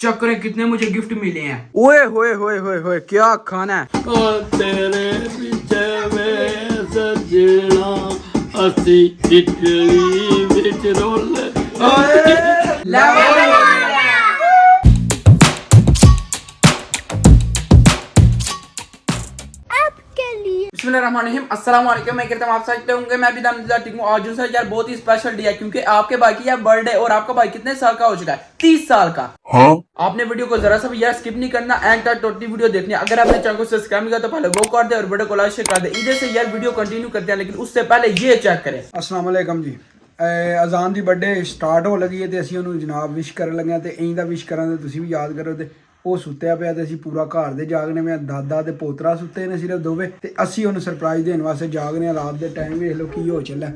Check करें कितने मुझे गिफ्ट मिले हैं। ओए होए होए होए होए, क्या खाना है। ओ तेरे पीछे में सजना असी इटली विच रोल बिस्मिल्लाहिर्रहमानिर्रहीम, अस्सलाम वालेकुम। मैं कहता हूँ आप सकते होंगे, मैं भी अल्हम्दुलिल्लाह ठीक हूँ। आज जो यार बहुत ही स्पेशल डे है क्योंकि आपके भाई की यार बर्थडे और आपका भाई कितने साल का हो चुका है? 30 साल का। हाँ? आपने वीडियो को जरा सा भी यार स्किप नहीं करना, एंड तक टोटली वीडियो देखनी है। अगर आपने चैनल को सब्सक्राइब नहीं किया तो पहले वो कर दे और वीडियो को लाइक शेयर कर दे। इधर से यार वीडियो कंटिन्यू करते हैं, लेकिन उससे पहले ये चेक करें। अस्सलाम वालेकुम जी। अजान ਦੀ बर्थडे स्टार्ट ਹੋ ਲੱਗੀ ਹੈ ਤੇ ਅਸੀਂ ਉਹਨੂੰ ਜਨਾਬ ਵਿਸ਼ ਕਰਨ ਲੱਗੇ ਤੇ ਐਂ ਦਾ ਵਿਸ਼ ਕਰਾਂ ਤੇ ਤੁਸੀਂ ਵੀ ਯਾਦ ਕਰੋ। ਤੇ ਉਹ ਸੁੱਤਿਆ ਪਿਆ ਤੇ ਅਸੀਂ ਪੂਰਾ ਘਰ ਦੇ ਜਾਗਨੇ ਮੈਂ ਦਾਦਾ ਤੇ ਪੋਤਰਾ ਸੁੱਤੇ ਨੇ ਸਿਰਫ ਦੋਵੇਂ, ਤੇ ਅਸੀਂ ਉਹਨੂੰ ਸਰਪ੍ਰਾਈਜ਼ ਦੇਣ ਵਾਸਤੇ ਜਾਗਨੇ ਆ। ਰਾਤ ਦੇ ਟਾਈਮ ਵੇਖ ਲਓ ਕੀ ਹੋ ਚੱਲਿਆ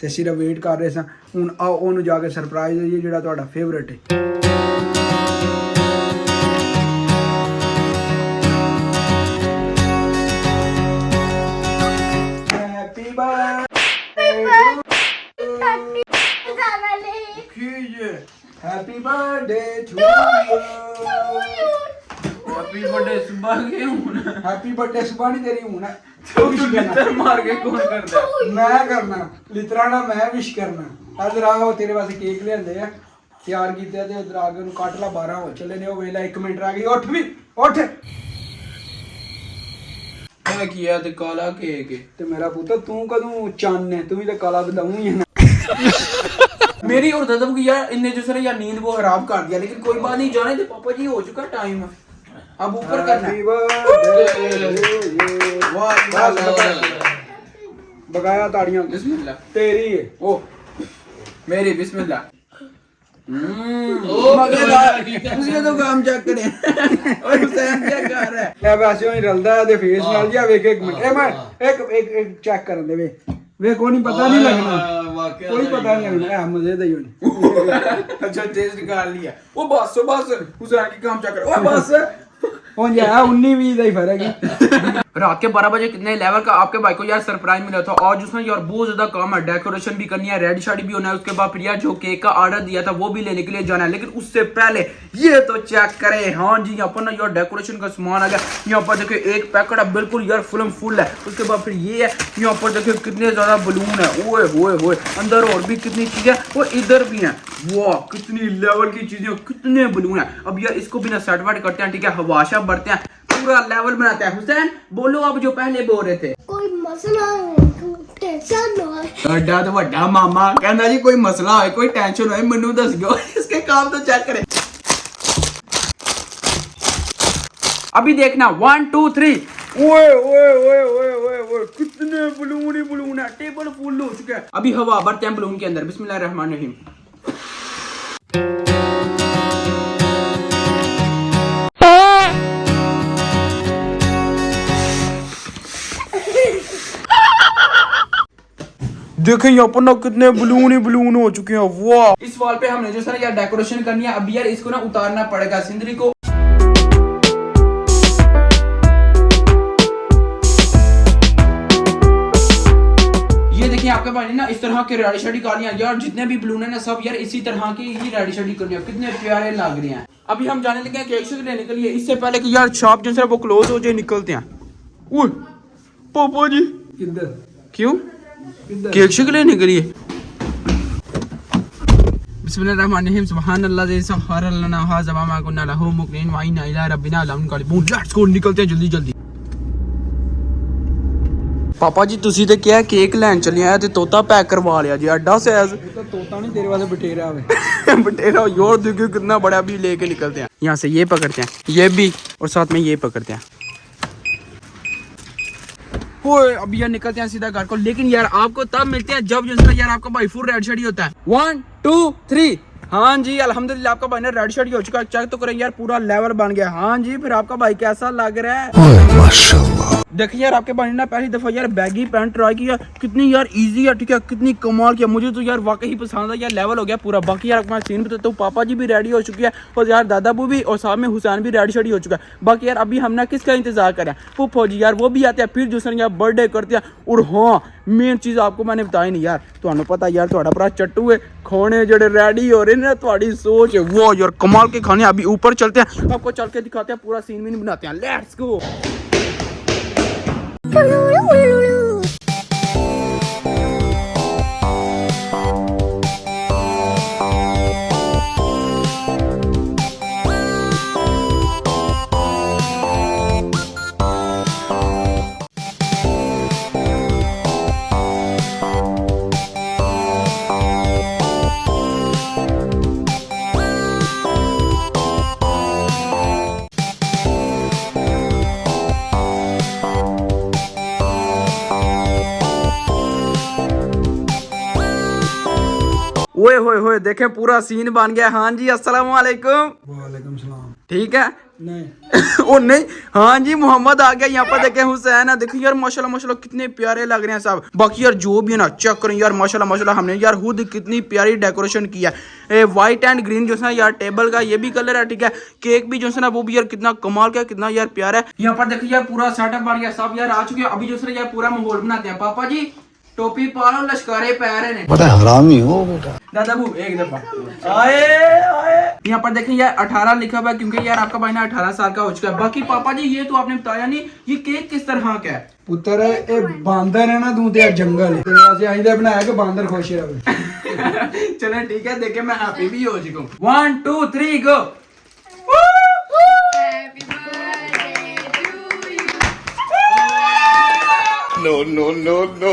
ਤੇ ਸਿਰਫ ਵੇਟ ਕਰ ਰਹੇ ਸਾਂ। ਹੁਣ ਆਓ ਉਹਨੂੰ ਜਾ ਕੇ ਸਰਪ੍ਰਾਈਜ਼ ਦੇਈਏ ਜਿਹੜਾ ਤੁਹਾਡਾ ਫੇਵਰਿਟ ਹੈ। Happy birthday happy birthday to you. Happy birthday सुबह के हूं ना। हैप्पी बर्थडे सुबह नहीं तेरी हूं ना। तू लिटर मार के कौन करदा? मैं करना लितरा ना, मैं विश करना। इधर आओ, तेरे वास्ते केक लेंदे आ तैयार कीते ते उधर आके उन्हें काट ला। 12 हो चले ने, ओ वेला 1 मिनट रह गई। उठ भी उठ। मैं किया ते काला केक ते मेरा पुत्र तू कदों चन्न है, तू भी ते काला बदाऊ ही है ना। मेरी और दादा की यार इनने जो सर यार नींद वो खराब कर दिया, लेकिन कोई बात नहीं, जाने दे पापा जी, हो चुका टाइम, अब ऊपर करना है। बगाया ताड़ियां बिस्मिल्लाह। तेरी है ओ मेरी बिस्मिल्लाह। ਤੁਸੀਂ तो काम चेक करें। और हुसैन क्या कर रहा है? ये वैसे ही रलदा है ते फेस नाल जी। वेख 1 मिनट, ए मैं एक चेक करन दे। वे कोई नहीं, पता नहीं लगना, कोई पता नहीं लगना। है मजे दे ही। अच्छा टेस्ट कर लिया। ओ बस हुसैन की काम चेक कर। ओ बस हो जा 19-20 का ही फर्क है। रात के 12 बजे कितने लेवल का आपके भाई को यार सरप्राइज मिला था। और उसमें यार बहुत ज्यादा काम है, डेकोरेशन भी करनी है, रेड शादी भी होना है। उसके बाद फिर यार जो केक का ऑर्डर दिया था वो भी लेने के लिए जाना है। लेकिन उससे पहले ये तो चेक करें। हाँ जी, यहाँ पर ना यार डेकोरेशन का सामान आ गया। यहाँ पर देखिए एक पैकेट है बिल्कुल यार फुल है। उसके बाद फिर ये है, यहाँ पर देखिए कितने ज्यादा बलून है। ओए होए होए, अंदर और भी कितनी चीजें, वो इधर भी है। वाह कितनी लेवल की चीजें, कितने बलून है। अब यार इसको भी ना सेट वेट करते हैं, ठीक है, हवाशा बढ़ते हैं, पूरा लेवल बनाते हैं। हुसैन बोलो आप जो पहले बोल रहे थे। कोई मसला टेंशन ना है। अड्डा तो वड्डा मामा कहना जी कोई मसला है, कोई टेंशन है, मनु दस गयो। इसके काम तो चेक करें। अभी देखना 1 2 3। ओए ओए ओए ओए ओए ओए, कितने बलून ही बलून है। टेबल फुल हो चुका है। अभी हवा भरते हैं बलून के अंदर। बिस्मिल्लाहिर्रहमानिर्रहीम। देखें यहाँ पर ना कितने बलून ही बलून हो चुके हैं। वाह, इस वॉल पे हमने जो सर यार डेकोरेशन करनी है। अब यार इसको ना उतारना पड़ेगा सिंदरी को। ये देखिए आपके पास ना इस तरह के रेडी शेडी करनी है यार। जितने भी बलून है ना सब यार इसी तरह की ही रेडी शेडी करनी है। कितने प्यारे लग रहे हैं। अभी हम जाने लगे हैं केक शेक लेने के लिए। इससे पहले कि यार शॉप जो है वो क्लोज हो जाए, निकलते हैं। ओए पापा जी किधर? क्यों? केक शेक लेने के लिए। बिस्मिल्लाहिर्रहमानिर्रहीम। सुभानअल्लाह ज़ी सखर लना हाज़ा मा कुन्ना लहू मुक़रिन व इन्ना इला रब्बिना लमुनक़लिबून। लेट्स गो, निकलते हैं जल्दी जल्दी। पापा जी तुसी ते क्या केक लैन चले आए ते तोता पैक करवा लिया जी। एडा साइज तो तोता नहीं, तेरे वास्ते बटेरा है। बटेरा योर देखिए कितना बड़ा। भी लेके निकलते हैं यहाँ से। ये पकड़ते हैं, ये भी, और साथ में ये पकड़ते हैं। ओए अब यार निकलते हैं सीधा घर को। लेकिन यार आपको तब मिलते हैं जब जिसका यार आपका भाई फुल रेड शर्ट होता है। 1 2 3। हाँ जी अल्हम्दुलिल्लाह आपका भाई ने रेड शर्ट हो चुका है। चेक तो करें यार, पूरा लेवल बन गया। हाँ जी, फिर आपका भाई कैसा लग रहा है? माशाल्लाह। देखिए यार आपके भाई ने पहली दफ़ा यार बैगी पैंट ट्राई किया, कितनी यार इजी है, ठीक है, कितनी कमाल किया, मुझे तो यार वाकई ही पसंद है यार, लेवल हो गया पूरा। बाकी यार मैं सीन बताता हूँ, पापा जी भी रेडी हो चुके हैं और यार दादाबू भी और साथ में हुसैन भी रेडी शेडी हो चुका है। बाकी यार अभी हमने किसका इंतजार करें, फूफो जी यार वो भी आते हैं, फिर दूसरे यार बर्थडे करते हैं। और हाँ मेन चीज़ आपको मैंने बताई नहीं यार, तो पता यार थोड़ा भरा चट्टू है, खाने जड़े रेडी हो रहे हैं, थोड़ी सोच है वो यार कमाल के खाने। अभी ऊपर चलते हैं, आपको चल के दिखाते हैं, पूरा सीन भी नहीं बनाते हैं, लेट्स गो। ओए होए होए देखें पूरा सीन बन गया। हाँ जी अस्सलाम वालेकुम। वालेकुम सलाम। ठीक है नहीं ओ नहीं, हाँ जी मोहम्मद आ गया। यहाँ पर देखें हुसैन है, देखिए यार माशाल्लाह माशाल्लाह कितने प्यारे लग रहे हैं सब। बाकी यार जो भी है ना चेक करें यार माशाल्लाह माशाल्लाह, हमने यार खुद कितनी प्यारी डेकोरेशन किया है। वाइट एंड ग्रीन जो है ना यार टेबल का ये भी कलर है, ठीक है। केक भी जो है ना वो भी यार कितना कमाल का, कितना यार प्यारा है। यहाँ पर देखिए यार पूरा सेटअप बन गया, सब यार आ चुके हैं। अभी जो है यार पूरा माहौल बनाते हैं। पापा जी टोपी पालो, लश्कारे पैरे ने, बड़ा हरामी हो बेटा। दादाबू एक दफा आए आए। यहाँ पर देखें यार 18 लिखा हुआ है, क्योंकि यार आपका भाई ना 18 साल का हो चुका है। बाकी पापा जी ये तो आपने बताया नहीं, ये केक किस तरह का है? पुत्र ये बांदर है ना, तू ते जंगल है, तेरे वास्ते आइंदा बनाया कि बांदर खुश रहे। चले ठीक है, देखे मैं हैप्पी भी हो चुका हूँ। 1 2 3 गो। No, no, no, no.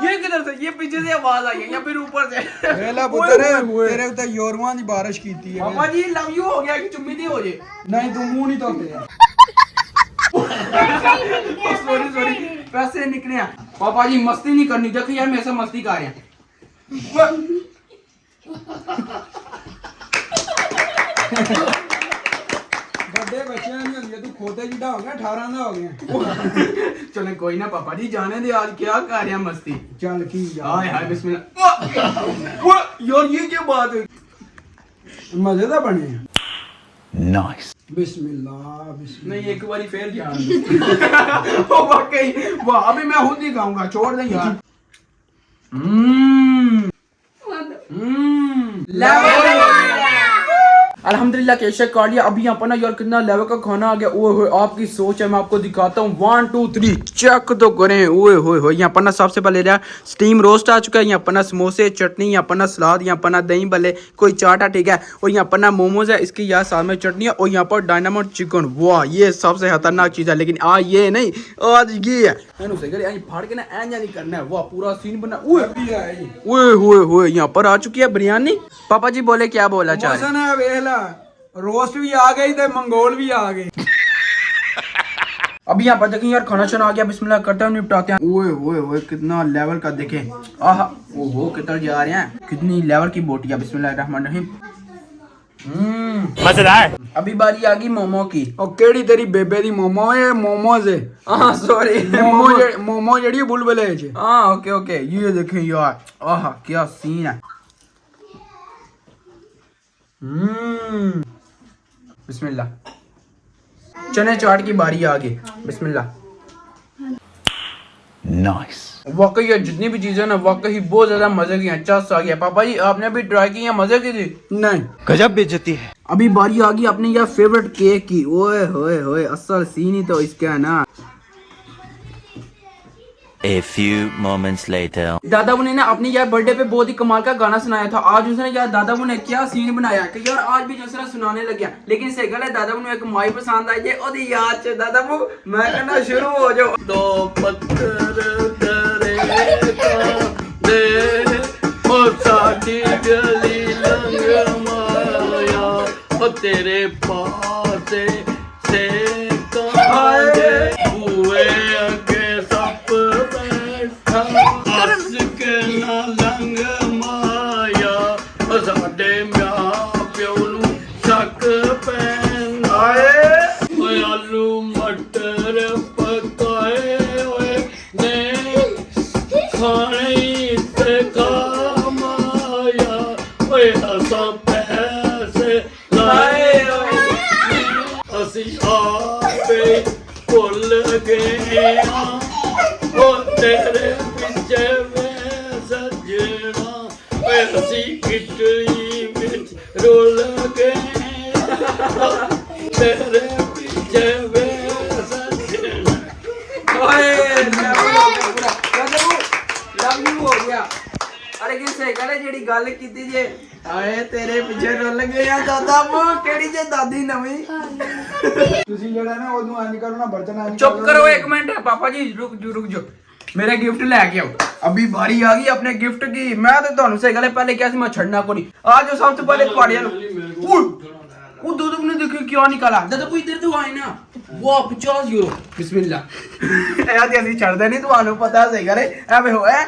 ये किधर से, ये पीछे से आवाज आई है या फिर ऊपर से? वेला पुत्र तेरे उते योरवां दी बारिश कीती है। पापा जी लव यू हो गया कि चुम्मी नहीं हो जे? नहीं तू मुंह नहीं धोते यार। सॉरी सॉरी, पैसे निकले हैं। पापा जी मस्ती नहीं करनी, देखो यार मेरे से मस्ती कर रहे हैं। बड़े बच्चे नहीं होंगे, तू खोते जिदा हो गया, 18 दा हो गया। चले कोई ना पापा जी, जाने दे, आज क्या कर रहे हैं मस्ती। चल की हाय हाय बिस्मिल्लाह। यार ये क्या बात है, मजेदार बने। Nice. बिस्मिल्लाह बिस्मिल्लाह। नहीं एक बारी फिर ध्यान ओ वाकई वाह, अभी मैं खुद ही खाऊंगा, छोड़ दे यार। अल्हम्दुलिल्लाह केशक काट लिया। अभी यहाँ पर ना यार कितना लेवल का खाना आ गया। ओए होए आपकी सोच है, मैं आपको दिखाता हूँ। 1 2 3 चेक तो करें। ओए होए होए, यहाँ पर ना सबसे पहले लिया स्टीम रोस्ट आ चुका है, यहाँ पर ना समोसे, चटनी, यहाँ पर ना सलाद, यहाँ पर ना दही भल्ले, कोई चाट है, ठीक है। और यहाँ पर ना मोमोज है, इसकी यार साथ में चटनी है। और यहाँ पर डायनामोट चिकन, वाह ये सबसे खतरनाक चीज़ है। लेकिन आज ये नहीं, आज ये है फाड़ के ना ऐसा नहीं करना है। वाह पूरा सीन बना। ओए होए होए, यहाँ पर आ चुकी है बिरयानी। पापा जी बोले क्या बोला चाहे? रोस्ट भी आ गई थे, मंगोल भी आ गए। अभी यहाँ पर देखें यार खाना छना आ गया, बिस्मिल्लाह करते हैं, निपटाते हैं। ओए ओए ओए कितना लेवल का देखें, आहा ओहो किधर जा रहे हैं, कितनी लेवल की बोटियां। बिस्मिल्लाहिर्रहमानिर्रहीम। मजेदार। अभी बारी आ गई मोमो की। और केड़ी तेरी बेबे दी मोमो है, मोमोज है। हाँ सॉरी, मोमो जड़ी बुलबुले च। हाँ ओके ओके। ये देखें यार, आहा क्या सीन है। बिस्मिल्लाह। चने चाट की बारी आ गई, बिस्मिल्लाह। Nice. वाकई ये जितनी भी चीजें ना वाकई बहुत ज्यादा मजे की हैं। अच्छा आ गया। पापा जी आपने भी ट्राई की है, मजे की थी? नहीं गजब बेइज्जती है। अभी बारी आ गई अपनी यार फेवरेट केक की। ओए होए होए असल सीन ही तो इसका है ना। A few moments later. दादाबू ने ना अपनी यार बर्थडे पे बहुत ही कमाल का गाना सुनाया था। आज उसने यार दादाबू ने क्या सीन बनाया कि यार आज भी जो सुनाने लग गया। लेकिन सही गल है, दादाबू ने एक माई पसंद आई है ओदी याद च। दादाबू मैं कहना शुरू हो जाओ। दो पत्थर करेगा दे ओ साडी गली लंघ माया ओ तेरे पास से कहांगे हुए अगे सप बैठा हस के ना लंघ माया ओ साडे मां प्यो नू शक नहीं ते काम आया ओए असा पैसे लाए ਅਸੀਂ ਆਪੇ ਭੁੱਲ ਗਏ ਆਂ ਉਹ ਤੇਰੇ ਪਿੱਛੇ ਵੇ ਸੱਜਣਾ ਓਏ ਅਸੀਂ ਕਿਟਲੀ ਵਿੱਚ ਰੁੱਲ ਗਏ ਆਂ ਤੇਰੇ ਪਿੱਛੇ ਵੇ ਸੱਜਣਾ लव यू हो गया अरे किसे करे जेडी गल कीती जे आए तेरे पीछे रुल गए आ दादा वो केड़ी जे दादी नवी ਤੁਸੀਂ ਜਿਹੜਾ ਨਾ ਉਹਨੂੰ ਇੰਜ ਕਰੋ ਨਾ ਬਰਤਨ ਇੰਜ चुप करो एक मिनट पापा जी रुक जाओ मेरा गिफ्ट लेके आओ अभी बारी आ गई अपने गिफ्ट की मैं तो ਤੁਹਾਨੂੰ सही गल पहले क्या मैं छड़ना को नहीं आज जो सबसे पहले पहाड़िया वो दो ने देखो क्या निकाला दादा वो इधर तो आए ना वो 50 यूरो बिस्मिल्लाह यार ਅਸੀਂ ਛੱਡਦੇ ਨਹੀਂ ਤੁਹਾਨੂੰ ਪਤਾ ਸਹੀ ਗਲੇ ਐਵੇਂ ਹੋਇਆ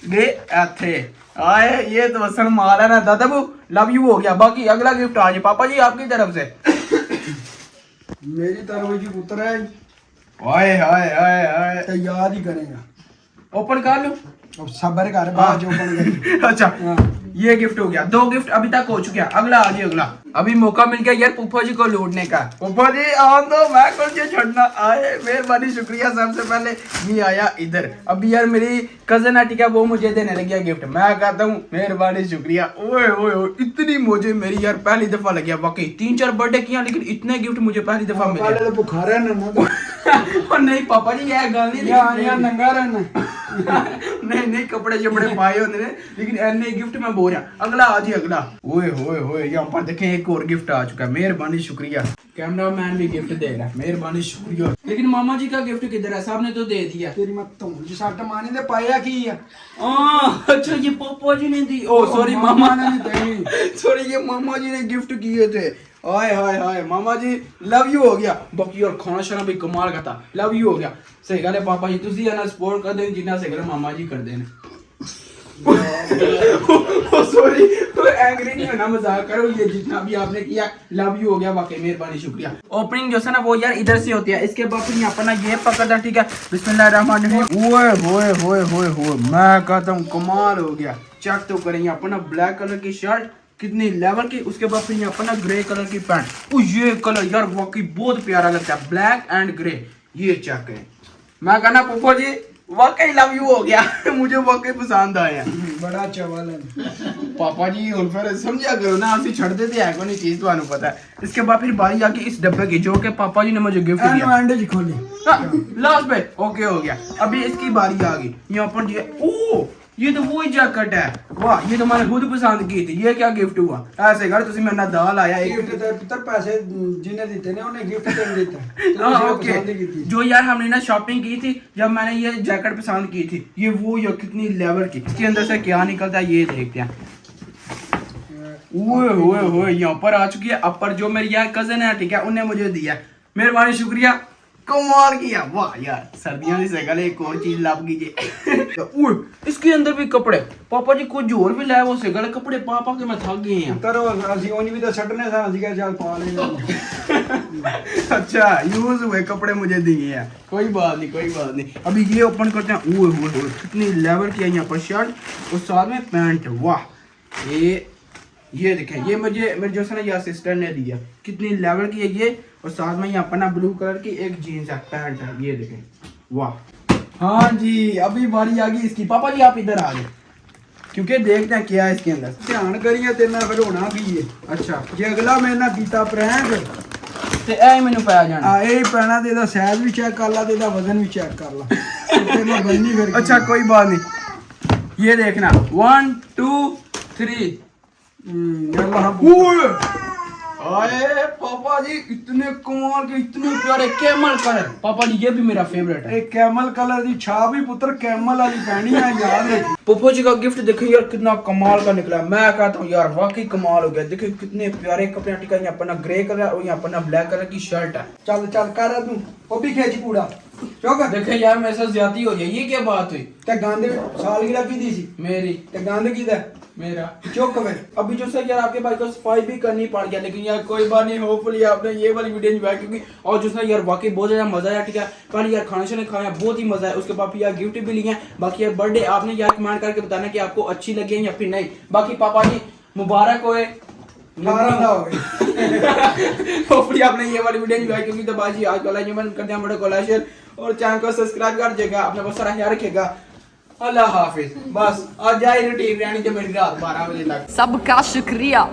ਗੇ ਇੱਥੇ आए ये तो वसन मार है ना दादा वो लव यू हो गया बाकी अगला गिफ्ट आज पापा जी आपकी तरफ से ਮੇਰੀ ਤਰਫ ਜੀ ਪੁੱਤਰ ਹੈ ओए हाय हाय हाय ਤੇ ਯਾਦ ਹੀ ਕਰੇਗਾ ओपन कर लो अब सबर कर बाहर जो ओपन करी अच्छा हाँ। ये गिफ्ट हो गया 2 गिफ्ट अभी तक हो चुके हैं अगला आज अगला अभी मौका मिल गया यार पुप्पा जी को लूटने का पुप्पा जी आओ तो मैं कौन से छोड़ना आए मेहरबानी शुक्रिया सबसे पहले ये आया इधर अभी यार मेरी कजन आंटी का वो मुझे देने लग गया गिफ्ट मैं कहता हूँ मेहरबानी शुक्रिया ओए ओए ओए इतनी मुझे मेरी यार पहली दफा लग गया वाकई 3-4 बर्थडे किया लेकिन इतने गिफ्ट मुझे पहली दफा मिले पहले तो भुखा रहना ना और नहीं पापा जी यह गल नहीं या नंगा रहना नहीं कपड़े शपड़े पाए होते हैं लेकिन ऐने गिफ्ट मैं बोल रहा अगला आज ही अगला ओए होए होए यहाँ पर देखें एक और गिफ्ट आ चुका है मेहरबानी शुक्रिया कैमरामैन भी गिफ्ट दे रहा है मेहरबानी शुक्रिया लेकिन मामा जी का गिफ्ट किधर है साहब ने तो दे दिया तेरी मत तो जी सट मानी दे पाया की है अच्छा ये पापा जी ने दी ओ सॉरी मामा ने नहीं देनी सॉरी ये मामा जी ने गिफ्ट किए थे हाय हाय हाय मामा जी लव यू हो गया बाकी और खाना शाना भी कमाल का था लव यू हो गया सही गल है पापा जी तुसी ना सपोर्ट कर दे जिन्ना सही गल मामा जी कर देने सॉरी तो एंग्री नहीं होना मजाक करो ये जितना भी आपने किया लव यू हो गया वाकई मेहरबानी शुक्रिया ओपनिंग जो है ना वो यार इधर से होती है इसके बाद फिर यहाँ पर ना ये पकड़ना ठीक है बिस्मिल्लाहिर्रहमानिर्रहीम ओए होए होए होए होए मैं कहता हूँ कमाल हो गया चेक तो करें यहाँ पर ना ब्लैक कलर की शर्ट कितनी लेवल की उसके बाद फिर यहाँ पर ना ग्रे कलर की पैंट ओ ये कलर यार वाकई बहुत प्यारा लगता है ब्लैक एंड ग्रे ये चेक करें मैं कहना पुप्पा जी वाकई लव यू हो गया मुझे वाकई पसंद आया बड़ा चवल है पापा जी हुन फिर समझा करो ना ਅਸੀਂ ਛੱਡਦੇ ਤੇ ਹੈ ਕੋਈ ਚੀਜ਼ ਤੁਹਾਨੂੰ ਪਤਾ है इसके बाद फिर बारी आके इस डब्बे की जो कि पापा जी ने मुझे गिफ्ट दिया एंड जी खोली लास्ट पे ओके हो गया अभी इसकी बारी आ गई यहाँ पर जी ओ ये तो वही जैकेट है वाह ये तो मैंने खुद पसंद की थी ये क्या गिफ्ट हुआ ऐसे कर तुसी मेरे नाल दाल आया एक गिफ्ट ते पुत्र पैसे जिन्हें देते ने उन्हें गिफ्ट दे देता हाँ ओके जो यार हमने ना शॉपिंग की थी जब मैंने ये जैकेट पसंद की थी ये वो यार कितनी लेवल की इसके अंदर से क्या निकलता है ये देखते हैं ओए होए होए यहाँ पर आ चुकी है अपर जो मेरी यार कजन है ठीक है उन्हें मुझे दिया मेहरबानी शुक्रिया कमाल किया वाह यार सर्दियों की सगल एक और चीज लब कीजिए इसके अंदर भी कपड़े पापा जी कुछ और भी लाए वो सगल कपड़े पा के मैं थक गए हैं करो ਅਸੀਂ ਉਹਨੀ ਵੀ ਤਾਂ ਛੱਡਨੇ ਸਾਂ ਅਸੀਂ ਕਿਹਾ ਚੱਲ ਪਾ ਲੈ अच्छा यूज हुए कपड़े मुझे दिए हैं कोई बात नहीं अभी ये ओपन करते हैं ओए होए होए कितनी लेवल की है यहाँ पर शर्ट और साथ में पैंट वाह ये देखें ये मुझे मेरे जो है ना ये सिस्टर ने दिया कितनी लेवल की है ये और साथ में यहाँ पर ना ब्लू कलर की एक जीन्स है पैंट है ये देखें वाह हाँ जी अभी बारी आ गई इसकी पापा जी आप इधर आ गए क्योंकि देखते हैं क्या है इसके अंदर ਧਿਆਨ ਕਰੀਏ ਤੇ ਨਾਲ ਫਿਰ ਹੋਣਾ ਕੀ ਹੈ अच्छा ਜੇ ਅਗਲਾ ਮੇਰੇ ਨਾਲ ਕੀਤਾ ਪ੍ਰੈਂਕ ਤੇ ਇਹ ਮੈਨੂੰ ਪਾਇਆ ਜਾਣਾ ਆ ਇਹ ਪੈਣਾ ਤੇ ਇਹਦਾ ਸਾਈਜ਼ ਵੀ ਚੈੱਕ ਕਰ ਲਾ ਤੇ ਇਹਦਾ ਵਜ਼ਨ ਵੀ ਚੈੱਕ ਕਰ ਲਾ ਤੇ ਮੈਂ ਬੰਨੀ ਫਿਰ अच्छा कोई बात नहीं ये देखना 1 2 3 अल्लाह आए पापा जी इतने कमाल के इतने प्यारे कैमल कलर पापा जी ये भी मेरा फेवरेट है एक कैमल कलर दी छाप ही पुत्र कैमल वाली पहनी है याद रख पप्पू जी का गिफ्ट देखिए यार कितना कमाल का निकला मैं कहता हूँ यार वाकई कमाल हो गया देखिए कितने प्यारे कपड़े टिका यहाँ पर ना ग्रे कलर और यहाँ पर ना ब्लैक कलर की शर्ट है चल चल कर तू वो भी खींच कूड़ा चौक देखे यार मेरे साथ ज्यादा हो गई ये क्या बात हुई ते गांधे सालगिरह की दी सी मेरी ते गांधे की दा मेरा चुप कर अभी जो सर यार आपके भाई को सफाई भी करनी पड़ गया लेकिन यार कोई बात नहीं हो होपफुली आपने ये वाली वीडियो एंजॉय की और जिसने यार वाकई बहुत ज़्यादा मज़ा आया, ठीक है। पर यार खाना शाना खाया बहुत ही मज़ा है, उसके बाद फिर यार गिफ्ट भी लिए हैं। बाकी यार बर्थडे आपने यार कमेंट करके बताना कि आपको अच्छी लगी है या फिर नहीं। बाकी पापा जी मुबारक होए, 18 हो गए। होपफुली आपने ये वाली वीडियो एंजॉय की। तो बाजी आज वाला ये मन करते हैं, वीडियो को लाइक शेयर और चैनल को सब्सक्राइब कर देगा। अपना बहुत सारा ख्याल रखेगा। अल्लाह हाफिज। बस आज जाए रूटीन रहनी जो मेरी रात 12 बजे तक। सबका शुक्रिया।